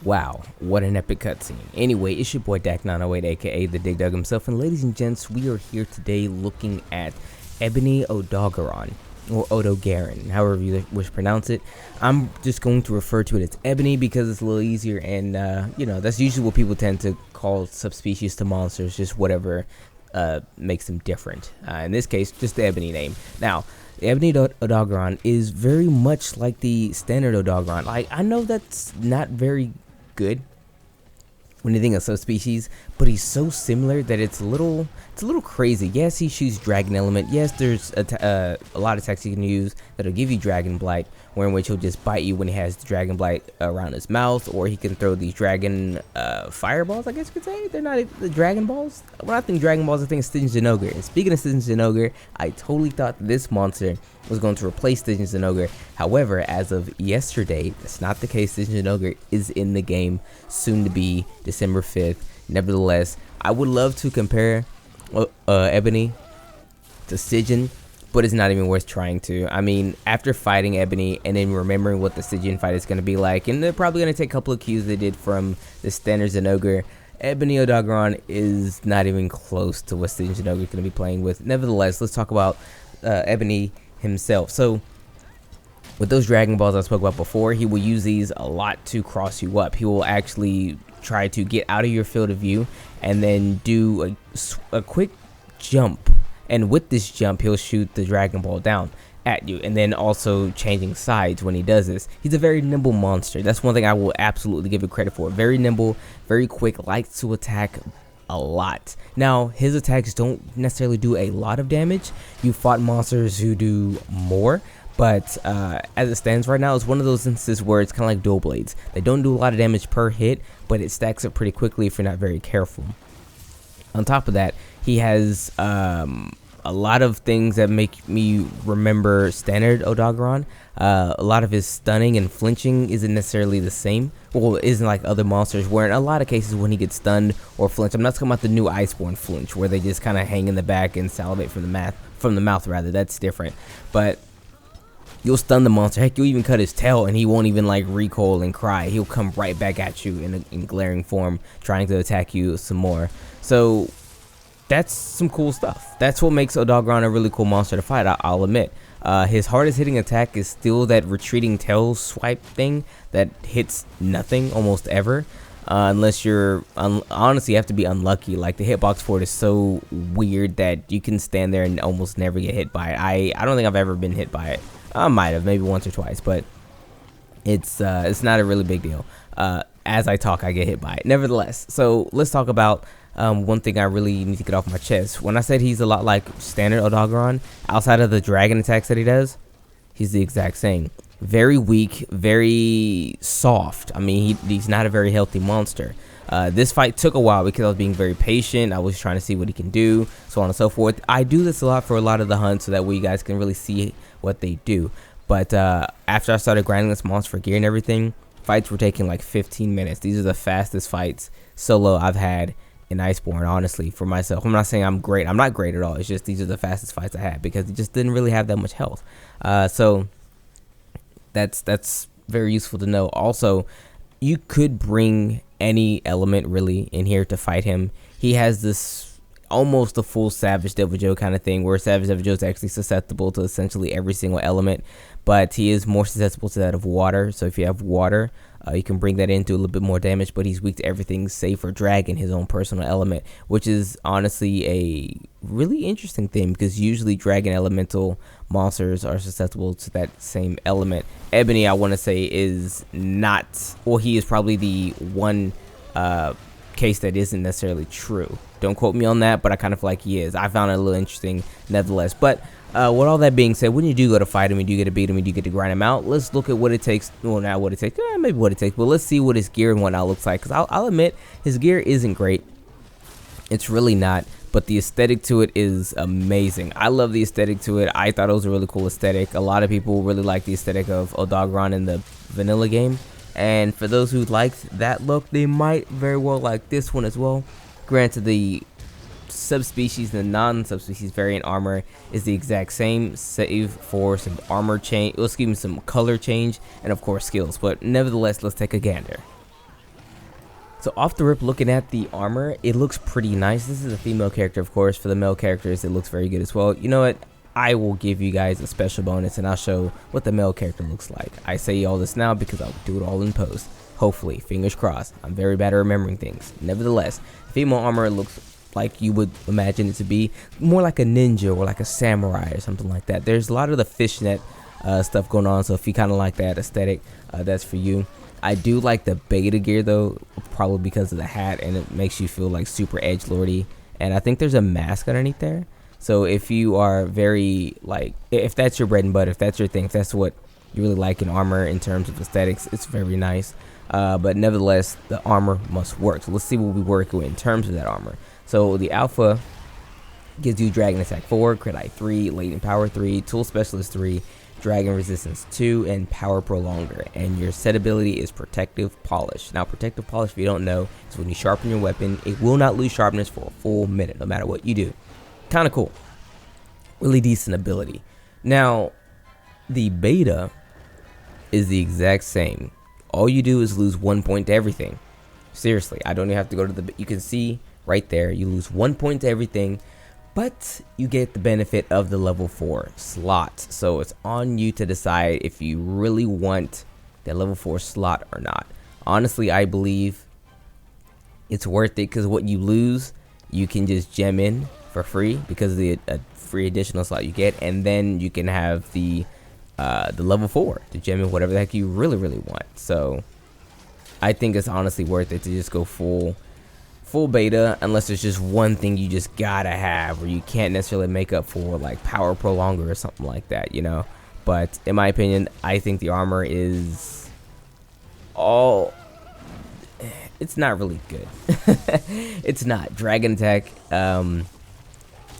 Wow, what an epic cutscene. Anyway, it's your boy Dak908, aka the Dig Dug himself, and ladies and gents, we are here today looking at Ebony Odogaron, or Odogaron, however you wish to pronounce it. I'm just going to refer to it as Ebony because it's a little easier, and you know, that's usually what people tend to call subspecies to monsters, just whatever makes them different. In this case, just the Ebony name. Now, the Ebony Odogaron is very much like the standard Odogaron. Like, I know that's not very good when you think of subspecies, but he's so similar that it's a little crazy. Yes, he shoots dragon element. Yes, there's a lot of attacks you can use that'll give you dragon blight, in which he'll just bite you when he has the dragon blight around his mouth, or he can throw these dragon fireballs, I guess you could say. They're not the dragon balls. When I think dragon balls, I think Stygians and Ogre. And speaking of Stygians and Ogre, I totally thought this monster was going to replace Stygians and Ogre. However, as of yesterday, that's not the case. Stygians and Ogre is in the game, soon to be December 5th. Nevertheless, I would love to compare Ebony to Stygian, but it's not even worth trying to. I mean, after fighting Ebony and then remembering what the Stygian fight is going to be like, and they're probably going to take a couple of cues they did from the standards and Ogre, Ebony Odogaron is not even close to what Stygian and Ogre is going to be playing with. Nevertheless, let's talk about Ebony himself. So, with those Dragon Balls I spoke about before, he will use these a lot to cross you up. He will actually try to get out of your field of view and then do a quick jump. And with this jump, he'll shoot the Dragon Ball down at you, and then also changing sides when he does this. He's a very nimble monster. That's one thing I will absolutely give it credit for. Very nimble, very quick, likes to attack a lot. Now, his attacks don't necessarily do a lot of damage. You fought monsters who do more, but as it stands right now, it's one of those instances where it's kind of like dual blades. They don't do a lot of damage per hit, but it stacks up pretty quickly if you're not very careful. On top of that, he has a lot of things that make me remember standard Odogaron. A lot of his stunning and flinching isn't necessarily the same. Well, it isn't like other monsters, where in a lot of cases when he gets stunned or flinch, I'm not talking about the new Iceborne flinch, where they just kind of hang in the back and salivate from the mouth rather. That's different. But you'll stun the monster. Heck, you'll even cut his tail and he won't even like recoil and cry. He'll come right back at you in glaring form, trying to attack you some more. So that's some cool stuff. That's what makes Odogaron a really cool monster to fight, I'll admit. His hardest hitting attack is still that retreating tail swipe thing that hits nothing almost ever. Unless you're, honestly, you have to be unlucky. Like, the hitbox for it is so weird that you can stand there and almost never get hit by it. I don't think I've ever been hit by it. I might have, maybe once or twice, but it's not a really big deal. As I talk, I get hit by it. Nevertheless, so let's talk about one thing I really need to get off my chest. When I said he's a lot like standard Odogaron, outside of the dragon attacks that he does, he's the exact same. Very weak, very soft. I mean, he's not a very healthy monster. This fight took a while because I was being very patient. I was trying to see what he can do, so on and so forth. I do this a lot for a lot of the hunts so that way you guys can really see what they do. But after I started grinding this monster for gear and everything, fights were taking like 15 minutes. These are the fastest fights solo I've had in Iceborne, honestly, for myself. I'm not saying I'm great. I'm not great at all. It's just these are the fastest fights I had because it just didn't really have that much health. So that's very useful to know. Also, you could bring any element really in here to fight him. He has this almost a full Savage Devil Joe kind of thing, where Savage Devil Joe is actually susceptible to essentially every single element, but he is more susceptible to that of water. So if you have water, you can bring that in, do a little bit more damage, but he's weak to everything save for dragon, his own personal element, which is honestly a really interesting thing because usually dragon elemental monsters are susceptible to that same element. Ebony, I want to say, is not, well, he is probably the one case that isn't necessarily true. Don't quote me on that, but I kind of feel like he is. I found it a little interesting nevertheless. But with all that being said, when you do go to fight him, you do get to beat him, you do get to grind him out, let's look at what it takes. Well, not what it takes, maybe what it takes, but let's see what his gear and whatnot looks like. Because I'll admit, his gear isn't great. It's really not. But the aesthetic to it is amazing. I love the aesthetic to it. I thought it was a really cool aesthetic. A lot of people really like the aesthetic of Odogaron in the vanilla game. And for those who liked that look, they might very well like this one as well. Granted, the subspecies and the non-subspecies variant armor is the exact same, save for some armor change, some color change, and of course skills. But nevertheless, let's take a gander. So off the rip, looking at the armor, it looks pretty nice. This is a female character, of course. For the male characters, it looks very good as well. You know what? I will give you guys a special bonus, and I'll show what the male character looks like. I say all this now because I'll do it all in post. Hopefully, fingers crossed. I'm very bad at remembering things. Nevertheless, female armor looks like you would imagine it to be, more like a ninja or like a samurai or something like that. There's a lot of the fishnet stuff going on, so if you kind of like that aesthetic, that's for you. I do like the beta gear though, probably because of the hat, and it makes you feel like super edgelordy. And I think there's a mask underneath there. So if you are very like, if that's your bread and butter, if that's your thing, if that's what you really like in armor in terms of aesthetics, it's very nice. But nevertheless, the armor must work. So let's see what we work with in terms of that armor. So the alpha gives you Dragon Attack 4, Crit Eye 3, Latent Power 3, Tool Specialist 3, Dragon Resistance 2, and Power Prolonger. And your set ability is Protective Polish. Now, Protective Polish, if you don't know, is when you sharpen your weapon, it will not lose sharpness for a full minute, no matter what you do. Kind of cool. Really decent ability. Now, the beta is the exact same. All you do is lose 1 point to everything. Seriously, I don't even have to go to the... You can see right there, you lose 1 point to everything, but you get the benefit of the level 4 slot. So it's on you to decide if you really want that level 4 slot or not. Honestly, I believe it's worth it because what you lose, you can just gem in for free because of the free additional slot you get, and then you can have the level 4 to gem in whatever the heck you really want. So I think it's honestly worth it to just go full beta, unless there's just one thing you just gotta have, or you can't necessarily make up for, like Power Prolonger or something like that, you know. But in my opinion, I think the armor is all... It's not really good. It's not. Dragon Attack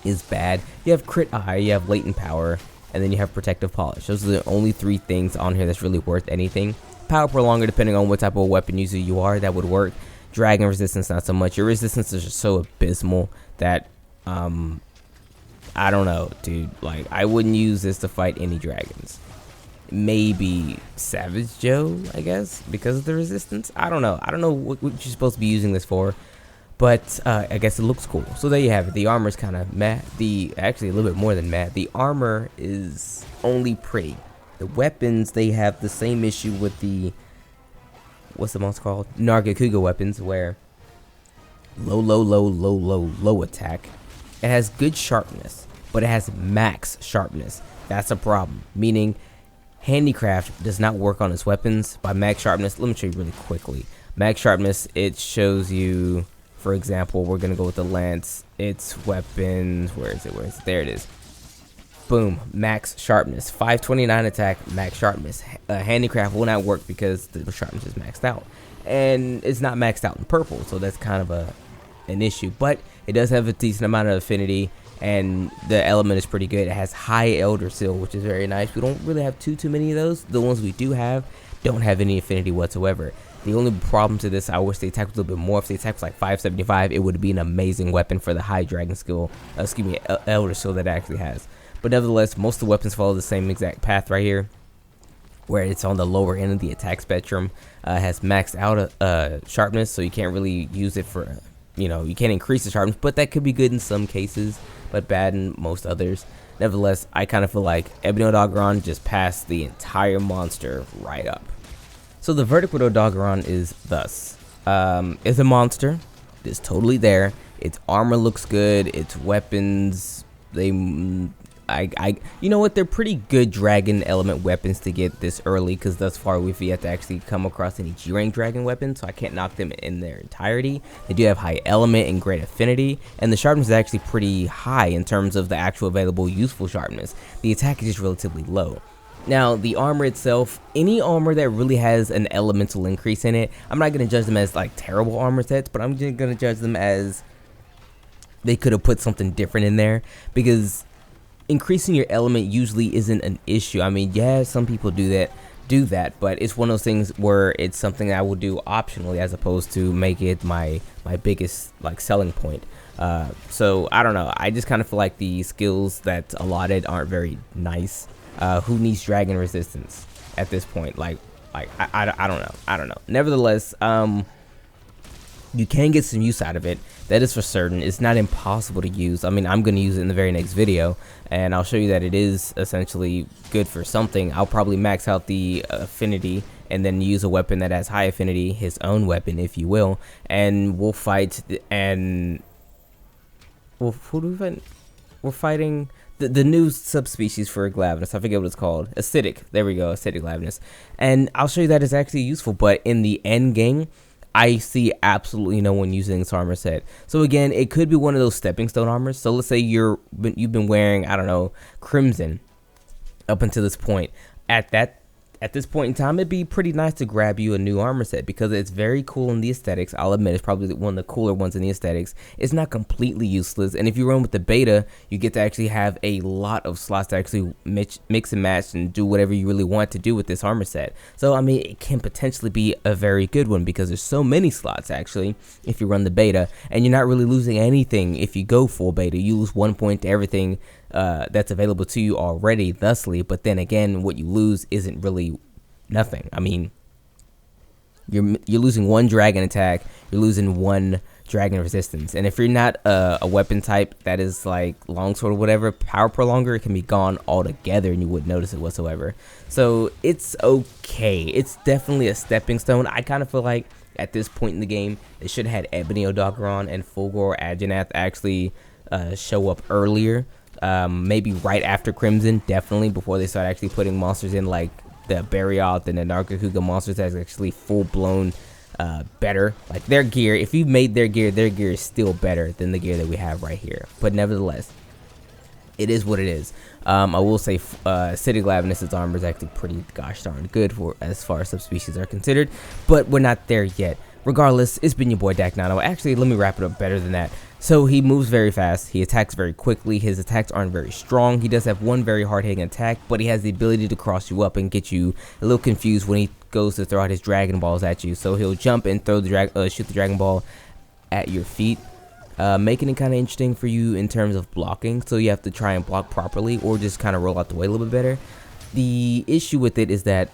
is bad. You have Crit Eye, you have Latent Power, and then you have Protective Polish. Those are the only 3 things on here that's really worth anything. Power Prolonger, depending on what type of weapon user you are, that would work. Dragon Resistance, not so much. Your resistance is just so abysmal that I don't know, dude. Like, I wouldn't use this to fight any dragons. Maybe Savage Joe, I guess, because of the resistance. I don't know what you're supposed to be using this for, but I guess it looks cool. So there you have it. The armor is kind of matte. Actually a little bit more than matte. The armor is only pretty. The weapons, they have the same issue with the... what's the most called? Nargacuga weapons, where low attack. It has good sharpness, but it has max sharpness. That's a problem. Meaning, handicraft does not work on its weapons. By max sharpness, let me show you really quickly. Max sharpness, it shows you, for example, we're gonna go with the lance. Its weapons, where is it? There it is. Boom, max sharpness, 529 attack, max sharpness. Handicraft will not work because the sharpness is maxed out, and it's not maxed out in purple, so that's kind of an issue. But it does have a decent amount of affinity, and the element is pretty good. It has high Elder Seal, which is very nice. We don't really have too many of those. The ones we do have don't have any affinity whatsoever. The only problem to this, I wish they attacked a little bit more. If they attacked like 575, it would be an amazing weapon for the high dragon skill, Elder Seal that it actually has. But nevertheless, most of the weapons follow the same exact path right here, where it's on the lower end of the attack spectrum. Has maxed out sharpness, so you can't really use it for, you know, you can't increase the sharpness, but that could be good in some cases, but bad in most others. Nevertheless, I kind of feel like Ebony Odogaron just passed the entire monster right up. So the verdict with Odogaron is thus. It's a monster. It's totally there. Its armor looks good. Its weapons, you know what, they're pretty good dragon element weapons to get this early, because thus far we've yet to actually come across any G-rank dragon weapons, so I can't knock them in their entirety. They do have high element and great affinity, and the sharpness is actually pretty high in terms of the actual available useful sharpness. The attack is just relatively low. Now, the armor itself, any armor that really has an elemental increase in it, I'm not going to judge them as like terrible armor sets, but I'm just going to judge them as they could have put something different in there, because increasing your element usually isn't an issue. I mean, yeah, some people do that, but it's one of those things where it's something that I will do optionally as opposed to make it my biggest like selling point. So I don't know. I just kind of feel like the skills that allotted aren't very nice. Who needs dragon resistance at this point? Like I don't know. Nevertheless, You can get some use out of it, that is for certain. It's not impossible to use. I mean, I'm going to use it in the very next video, and I'll show you that it is essentially good for something. I'll probably max out the affinity and then use a weapon that has high affinity, his own weapon, if you will, and we'll fight. And who do we fight? We're fighting the new subspecies for Glavenus. I forget what it's called. Acidic. There we go. Acidic Glavenus. And I'll show you that it's actually useful, but in the end game, I see absolutely no one using this armor set. So again, it could be one of those stepping stone armors. So let's say you've been wearing, I don't know, Crimson up until this point. At this point in time, it'd be pretty nice to grab you a new armor set because it's very cool in the aesthetics. I'll admit it's probably one of the cooler ones in the aesthetics. It's not completely useless, and if you run with the beta, you get to actually have a lot of slots to actually mix and match and do whatever you really want to do with this armor set. So I mean, it can potentially be a very good one because there's so many slots actually if you run the beta, and you're not really losing anything if you go full beta. You lose 1 point to everything that's available to you already thusly, but then again, what you lose isn't really nothing. I mean, you're losing 1 dragon attack, you're losing 1 dragon resistance, and if you're not a weapon type that is like longsword or whatever, power prolonger, it can be gone altogether and you wouldn't notice it whatsoever. So it's okay. It's definitely a stepping stone. I kind of feel like at this point in the game they should have had Ebony Odogaron and Fulgor Adjanath actually show up earlier. Maybe right after Crimson, definitely, before they start actually putting monsters in like the Barioth and the Nargacuga monsters that's actually full-blown better. Like their gear, if you made their gear is still better than the gear that we have right here. But nevertheless, it is what it is. I will say City Glavenus' armor is actually pretty gosh darn good for as far as subspecies are considered, but we're not there yet. Regardless, it's been your boy Daknano. Actually, let me wrap it up better than that. So he moves very fast, he attacks very quickly, his attacks aren't very strong, he does have one very hard-hitting attack, but he has the ability to cross you up and get you a little confused when he goes to throw out his Dragon Balls at you. So he'll jump and throw the shoot the Dragon Ball at your feet, making it kind of interesting for you in terms of blocking, so you have to try and block properly or just kind of roll out the way a little bit better. The issue with it is that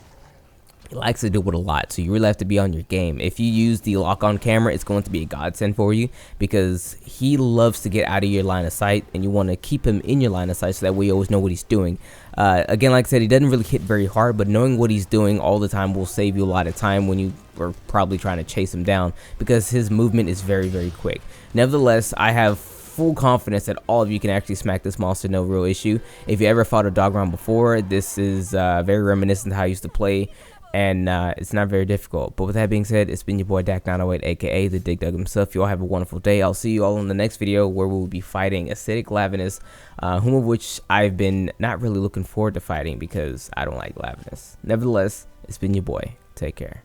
he likes to do it a lot, so you really have to be on your game. If you use the lock-on camera, it's going to be a godsend for you because he loves to get out of your line of sight, and you want to keep him in your line of sight so that way you always know what he's doing. Again, like I said, he doesn't really hit very hard, but knowing what he's doing all the time will save you a lot of time when you are probably trying to chase him down because his movement is very, very quick. Nevertheless, I have full confidence that all of you can actually smack this monster, no real issue. If you ever fought a Odogaron before, this is very reminiscent of how I used to play, and it's not very difficult. But with that being said, it's been your boy Dak908, aka the Dig Dug himself. You all have a wonderful day. I'll see you all in the next video where we'll be fighting Acidic Glavenus, whom of which I've been not really looking forward to fighting because I don't like Glavenus. Nevertheless, it's been your boy. Take care.